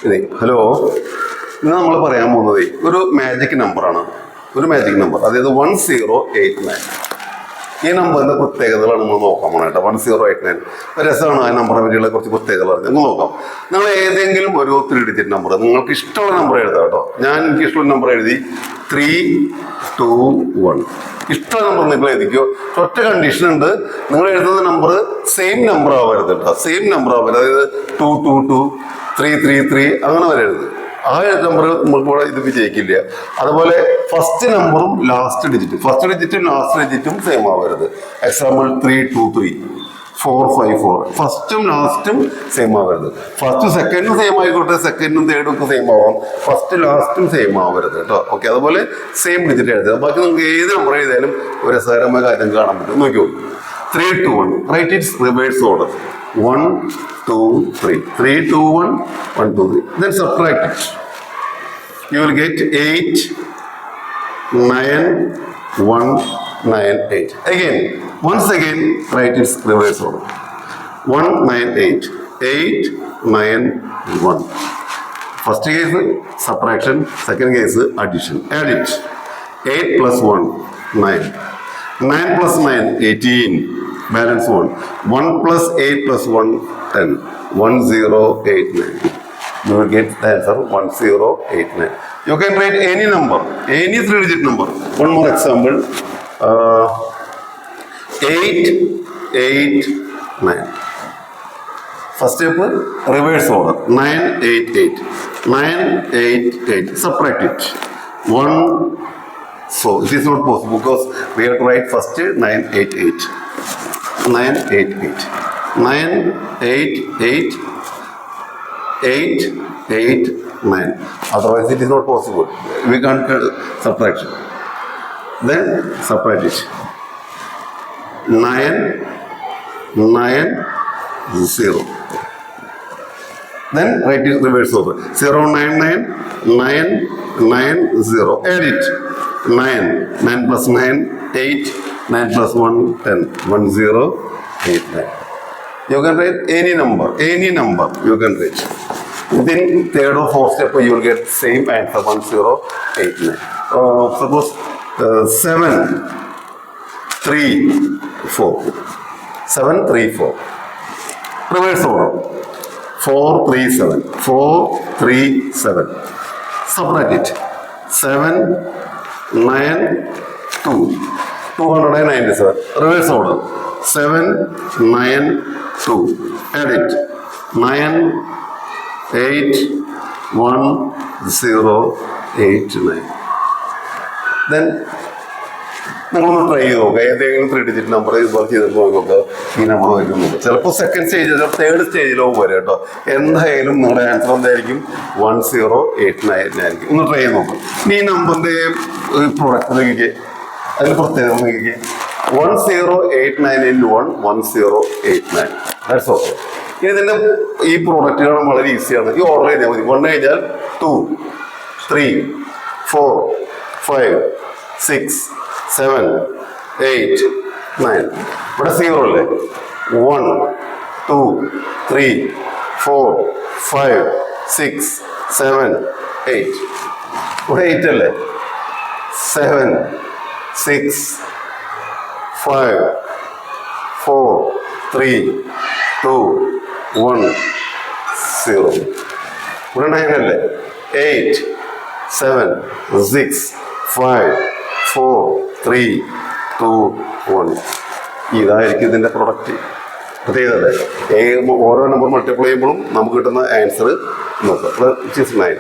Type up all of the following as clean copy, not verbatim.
ഇതേ ഹലോ, ഇന്ന് നമ്മൾ പറയാൻ പോകുന്നത് ഒരു മാജിക് നമ്പറാണ്. ഒരു മാജിക് നമ്പർ, അതായത് 1089. ഈ നമ്പറിന്റെ പ്രത്യേകതകളാണ് നമ്മൾ നോക്കാൻ പോകണം കേട്ടോ. 1089 രസമാണ്. ആ നമ്പറെ പറ്റിയുള്ള കുറച്ച് പ്രത്യേകതകൾ നമ്മൾ നോക്കാം. നിങ്ങൾ ഏതെങ്കിലും ഒരു 3 ഡിജിറ്റ് നമ്പർ നിങ്ങൾക്ക് ഇഷ്ടമുള്ള നമ്പർ എഴുതാം കേട്ടോ. ഞാൻ എനിക്ക് ഇഷ്ടമുള്ള നമ്പർ എഴുതി 321. ഇഷ്ടമുള്ള നമ്പർ നിങ്ങൾ എഴുതിക്കോ. ഒറ്റ കണ്ടീഷൻ ഉണ്ട്, നിങ്ങൾ എഴുതുന്ന നമ്പർ സെയിം നമ്പർ ആവരുത് കേട്ടോ. സെയിം നമ്പർ ആവരുത്. അതായത് 222, 333 അങ്ങനെ വരെ എഴുതുക. ആ നമ്പർ നമുക്ക് കൂടെ ഇത് വിജയിക്കില്ല. അതുപോലെ ഫസ്റ്റ് നമ്പറും ലാസ്റ്റ് ഡിജിറ്റും സെയിം ആവരുത്. എക്സാമ്പിൾ 323, 454. ഫസ്റ്റും ലാസ്റ്റും സെയിം ആവരുത്. ഫസ്റ്റ് സെക്കൻഡും സെയിം ആയിക്കോട്ടെ, സെക്കൻഡും തേർഡും ഒക്കെ സെയിം ആവാം. ഫസ്റ്റ് ലാസ്റ്റും സെയിം ആവരുത് കേട്ടോ. ഓക്കെ, അതുപോലെ സെയിം ഡിജിറ്റ് എഴുതുക. ബാക്കി നമുക്ക് ഏത് നമ്പർ എഴുതിയാലും ഒരു രസകരമായ കാര്യം കാണാൻ പറ്റും. നോക്കിയോ, 321. Right it's reverse order. 1 2 3 3 2 1 1 2 3. Then subtract it. You will get 8 9 1 9 8. Once again write its reverse order. 1 9 8 8 9 1. First case subtraction, second case addition. Add it. 8 plus 1 9. 9 plus 9 18. Balance 1. 1 plus 8 plus 1 10. 1089. You will get the answer 1089. You can write any number, any 3-digit number. One more example. 889. First step, reverse order. 988. 988. Subtract it. 1. So it is not possible because we have to write first 988. 988. 988 889. Otherwise it is not possible. We can't subtraction. Then subtract it. 9 9 0. Then write it reverse order. 099 990. Add it. 9 9 plus 9 8. 9 plus 1 10. 1089. You can write any number you can write. Within third or fourth step you will get same answer 1089. Suppose 7 3 4. 7 3 4. Reverse order. 4 3 7. 4 3 7. Subtract it. 7 9 2. 297. Reverse order. 7 9 2. Add it. 9 8 1 0 8 9. Then നിങ്ങളൊന്ന് try ചെയ്ത് നോക്കുക. ഏതെങ്കിലും 3 digit number ഇതുപോലെ ചെയ്തിട്ട് നോക്കുക. ഈ number വരുന്നത് ചിലപ്പോൾ സെക്കൻഡ് സ്റ്റേജിൽ, തേർഡ് സ്റ്റേജിലോ വരും കേട്ടോ. എന്തായാലും നിങ്ങളുടെ ആൻസർ എന്തായിരിക്കും? 1089 ആയിരിക്കും. ഒന്ന് ട്രൈ ചെയ്ത് നോക്കുക. ഇനി ഈ നമ്പറിന്റെ പ്രൊഡക്റ്റ് നോക്കിക്കേ, അതിന് പ്രത്യേകത നോക്കിക്കേ. 1089 into 1 1089. That's all. ഇനി ഇതിന്റെ ഈ പ്രോഡക്റ്റ് കാണാൻ വളരെ ഈസിയാണ്. ഈ ഓർഡർ ചെയ്താൽ മതി. 1 കഴിഞ്ഞാൽ 2 3 4 5 6 7 8 9. ഇവിടെ 0 അല്ലേ? 1 2 3 4 5 6 7 8. ഇവിടെ 8 അല്ലേ? 7 6 5 4 3 2 1 0. ഇവിടെ 9 അല്ലേ? 8 7 6 5 4 3 2 1. ഇതായിരിക്കും ഇതിന്റെ പ്രൊഡക്റ്റ്. പ്രത്യേകത ഓരോ നമ്പർ മൾട്ടിപ്ലൈ ചെയ്യുമ്പോഴും നമുക്ക് കിട്ടുന്ന ആൻസർ നോക്കാം. 9.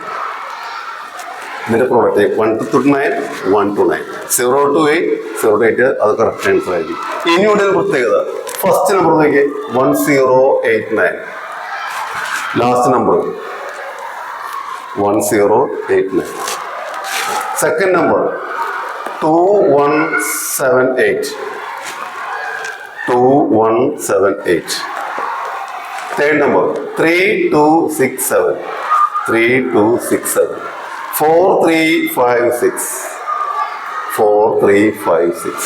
ഇതിന്റെ product 1 to 9 1 to 9. 0 to 8 0 to 8 അത് കറക്റ്റ് ആൻസർ ആയിരിക്കും. ഇനിയുടെ ഒരു പ്രത്യേകത, ഫസ്റ്റ് നമ്പർ നോക്കിയേ 1089. Last number 1089. Second number 2178. 2178. Third number 3267. 3267. 4356. 4356.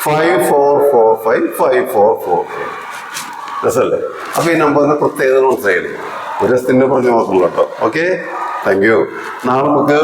5445. 5444. രസമല്ലേ? അപ്പൊ ഈ നമ്പറിന്റെ പ്രത്യേകത മനസ്സിലായില്ലേ? ഒരു ദിവസത്തിൻ്റെ പറഞ്ഞ മാത്രമല്ല കേട്ടോ. Okay, thank you. നാളെ നമുക്ക്